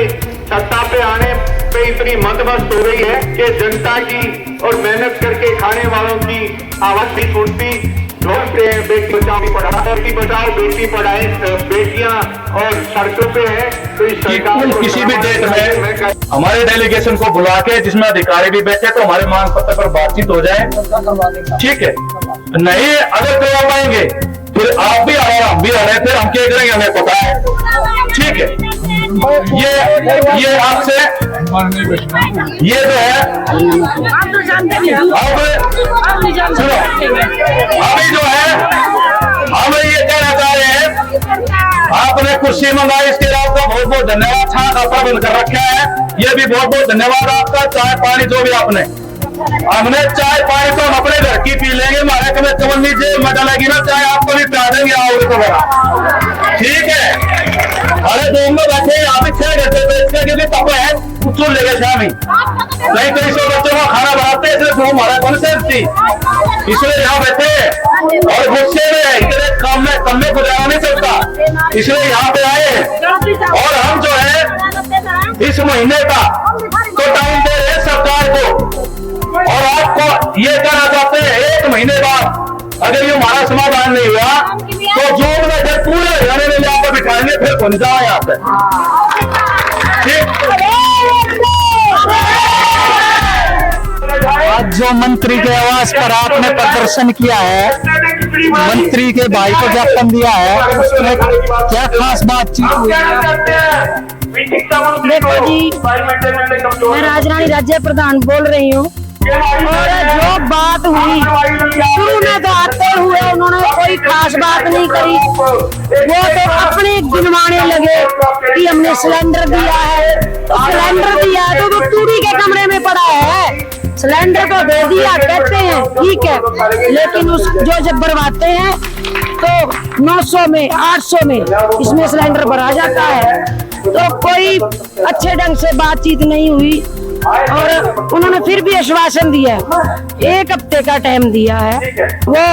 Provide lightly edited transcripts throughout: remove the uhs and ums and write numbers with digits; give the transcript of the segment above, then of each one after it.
के सत्ता पे आने पे इतनी मंदमस्त हो गई है कि जनता की और मेहनत करके खाने वालों की आवाज नहीं सुनती। बेटी बचाओ बेटी पढ़ाए बेटियां और सड़कों पे है। तो इस सरकार को किसी भी डेट में हमारे डेलीगेशन को बुला के जिसमें अधिकारी भी बैठे तो हमारे मांग पत्र पर बातचीत हो जाए, ठीक है। नहीं अगर करवा पाएंगे फिर आप भी आ रहे हम भी आ रहे, फिर हम क्या करेंगे हमें पता है, ठीक है। ये आपसे ये जो है अब सुनो, अभी जो है हम ये कहना चाह रहे हैं, आपने कुर्सी मंगाई इसके लिए आपका बहुत बहुत धन्यवाद। छान का प्रबंध कर रखा है, ये भी बहुत बहुत धन्यवाद आपका। चाय पानी जो भी आपने हमने चाय पानी तो हम अपने घर की पी लेंगे, हमारे कमें कमल नीचे मजा लगी ना चाय आपको भी पिला देंगे, आओगे तो बड़ा ठीक है। अरे दो में बैठे यहाँ पे 6 घंटे तो इसके क्योंकि पापा है कुछ लेके शामी नहीं तो इसमें बच्चों का खाना बनाते हैं, इसलिए वो हमारा कौन थी इसलिए यहाँ बैठे और गुस्से में इतने काम में कम में गुजारा नहीं सकता, इसलिए यहाँ पे आए। और हम जो है इस महीने का तो टाइम दे रहे सरकार को और आपको ये कहना चाहते हैं 1 महीने बाद अगर ये हमारा समाधान नहीं हुआ तो जून में जब पूरे हरियाणा में यहाँ पर बिठाएंगे फिर कौन जाओ यहाँ पे, ठीक। आज जो मंत्री के आवास पर आपने प्रदर्शन किया है, मंत्री के भाई को ज्ञापन दिया है, उसमें क्या खास बातचीत हुई है? देखो जी, मैं राजरानी राज्य प्रधान बोल रही हूँ और जो बात हुई शुरू में तो आते हुए उन्होंने कोई खास बात नहीं करी, वो तो अपने गिनवाने लगे कि हमने सिलेंडर दिया है, तो सिलेंडर दिया है तो वो टूटी के कमरे में पड़ा है, सिलेंडर को दे दिया कहते हैं ठीक है, लेकिन उस जो जब भरवाते हैं तो 900 में 800 में इसमें सिलेंडर भरा जाता है। तो कोई अच्छे ढंग से बातचीत नहीं हुई और उन्होंने फिर भी आश्वासन दिया, 1 हफ्ते का टाइम दिया है, वो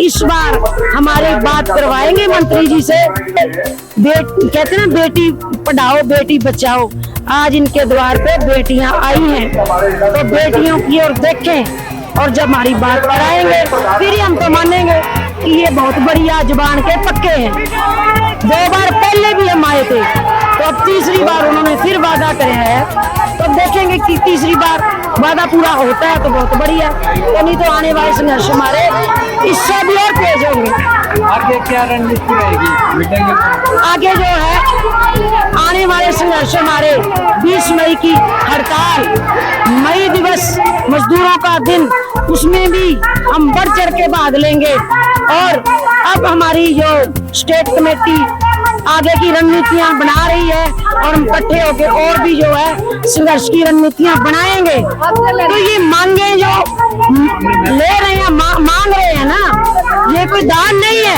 इस बार हमारी बात करवाएंगे मंत्री जी से। कहते हैं बेटी पढ़ाओ बेटी बचाओ, आज इनके द्वार पे बेटियां आई हैं तो बेटियों की ओर देखें और जब हमारी बात कराएंगे फिर हम तो मानेंगे कि ये बहुत बढ़िया जुबान के पक्के हैं। 2 बार पहले भी हम आए थे तो अब तीसरी बार उन्होंने फिर वादा कराया है, तो देखेंगे कि तीसरी बार वादा पूरा होता है तो बहुत बढ़िया, तो नहीं तो आने वाले संघर्ष हमारे इससे भी और तेज होंगे। आगे क्या रणनीति रहेगी? आगे जो है आने वाले संघर्ष हमारे 20 मई की हड़ताल, मई दिवस मजदूरों का दिन, उसमें भी हम बढ़ चढ़ के भाग लेंगे। और अब हमारी जो स्टेट कमेटी आगे की रणनीतियां बना रही है और हम इकट्ठे होकर और भी जो है संघर्ष की रणनीतियां बनाएंगे। तो ये मांगे जो ले रहे हैं मांग रहे हैं ना, ये कोई दान नहीं है,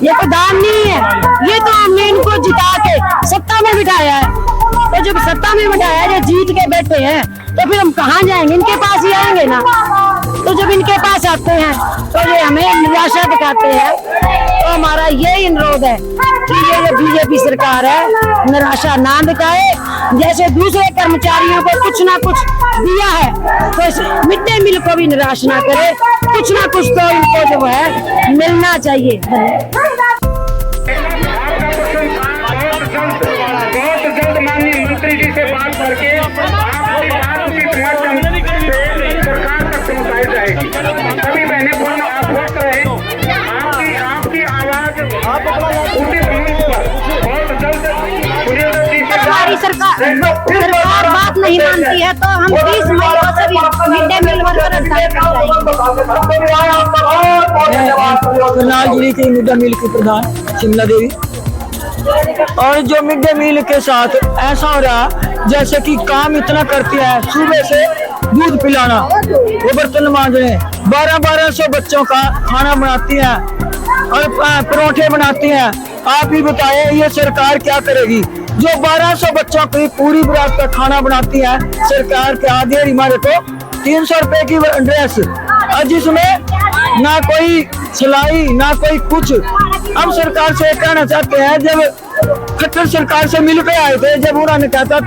ये कोई दान नहीं है, ये तो हमने इनको जिता के सत्ता में बिठाया है। तो जब सत्ता में बिठाया है, जो जीत के बैठे हैं, तो फिर हम कहाँ जाएंगे, इनके पास ही आएंगे ना। तो जब इनके पास आते हैं तो ये हमें निराशा दिखाते हैं, तो हमारा यही अनुरोध है कि ये बीजेपी सरकार है निराशा ना दिखाए। जैसे दूसरे कर्मचारियों को कुछ ना कुछ दिया है तो इस मिड डे मील को भी निराश ना करे, कुछ ना कुछ तो इनको जो है मिलना चाहिए। बहुत जल्द माननीय मंत्री जी से बात करके सरकार तक पहुंचाई जाएगी। सभी बहनें बहन आश्वस्त रहे, आपकी आवाज उचित मंच पर बहुत जल्द हमारी सरकार बात नहीं मानती है तो हम 20 मई को सभी mid day meal worker Karnal जिले के मिड डे मील की प्रधान शिमला देवी। और जो मिड डे मील के साथ ऐसा हो रहा जैसे कि काम इतना करती है, सुबह से दूध पिलाना, वो बर्तन मांजने, 1200 बच्चों का खाना बनाती है और परोठे बनाती हैं। आप ही बताएं ये सरकार क्या करेगी? जो 1200 बच्चों की पूरी बरात का खाना बनाती है सरकार के आधे हमारे को 300 रुपए की ड्रेस, और जिसमें ना कोई सिलाई ना कोई कुछ। हम सरकार से कहना चाहते हैं जब खट्टर सरकार से मिल के आए थे, जब उन्होंने कहा था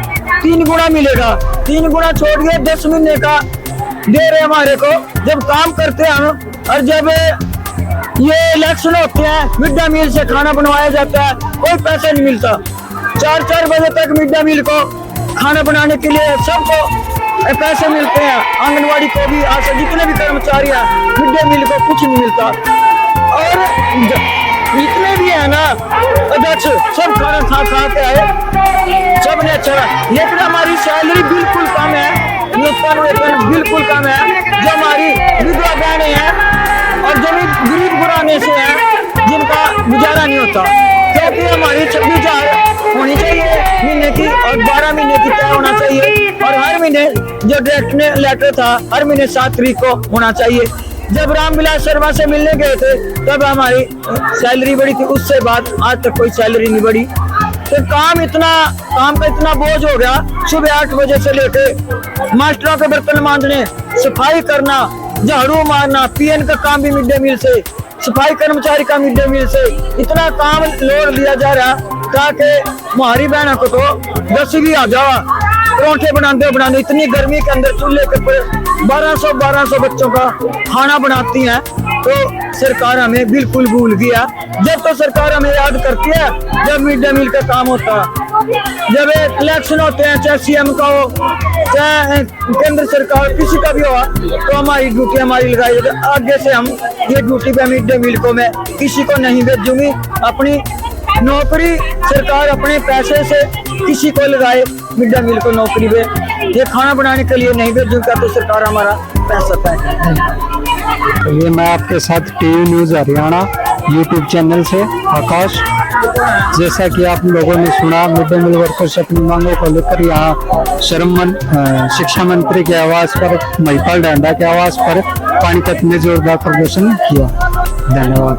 3 गुना मिलेगा, 3 गुना छोड़ के 10 महीने का दे रहे हमारे को। जब काम करते हैं हम, और जब ये इलेक्शन होते हैं, मिड डे मील से खाना बनवाया जाता है, कोई पैसा नहीं मिलता। 4-4 बजे तक मिड डे मील को खाना बनाने के लिए सबको पैसे मिलते हैं, आंगनवाड़ी को भी, आज जितने भी कर्मचारी हैं, मिड डे मील को कुछ नहीं मिलता। और जितने भी है ना अध्यक्ष, सब खाना खा के आए, सब ने अच्छा रहा। लेकिन हमारी सैलरी बिल्कुल कम है, नुकसान वेतन बिल्कुल कम है। जो हमारी विधवा बहनें हैं और जो भी गरीब घराने से हैं, जिनका गुजारा नहीं होता, क्योंकि हमारी 26,000 होनी चाहिए महीने की, और 12 महीने की तय होना चाहिए। और हर महीने जो डायरेक्ट लेटर था, हर महीने 7 तारीख को होना चाहिए। जब रामविलास शर्मा से मिलने गए थे, तब हमारी सैलरी बढ़ी थी, उससे बाद आज तक कोई सैलरी नहीं बढ़ी। तो काम का इतना बोझ हो गया। सुबह 8 बजे से लेके मास्टरों के बर्तन मांजने, सफाई करना, झाड़ू मारना, पीएन का काम भी मिड डे मील से, सफाई कर्मचारी का मिड डे मील से, इतना काम लोड लिया जा रहा, ताकि हमारी बहनों को तो 10 भी आ जावा। परोठे बनाते इतनी गर्मी के अंदर चूल्हे के ऊपर 1200 बच्चों का खाना बनाती हैं। तो सरकार हमें बिल्कुल भूल गया। जब तो सरकार हमें याद करती है जब मिड डे मील का काम होता है, जब इलेक्शन होते हैं, चाहे सीएम का हो, चाहे केंद्र सरकार किसी का भी हो, तो हमारी ड्यूटी हमारी लगाई जाती है। आगे से हम ये ड्यूटी पे मिड डे मील को मैं किसी को नहीं भेजूंगी। अपनी नौकरी सरकार अपने पैसे से किसी को लगाए मिड डे मील को नौकरी पे, ये खाना बनाने के लिए नहीं भेजूंगा, तो सरकार हमारा पैसा पाए। ये मैं आपके साथ TV news Haryana YouTube channel से आकाश। जैसा कि आप लोगों ने सुना, मिड डे मील वर्कर्स अपनी मांगों को लेकर यहाँ शिक्षा मंत्री के आवास पर, महिपाल डांडा के आवास पर पानीपत में जोरदार प्रदर्शन किया। धन्यवाद।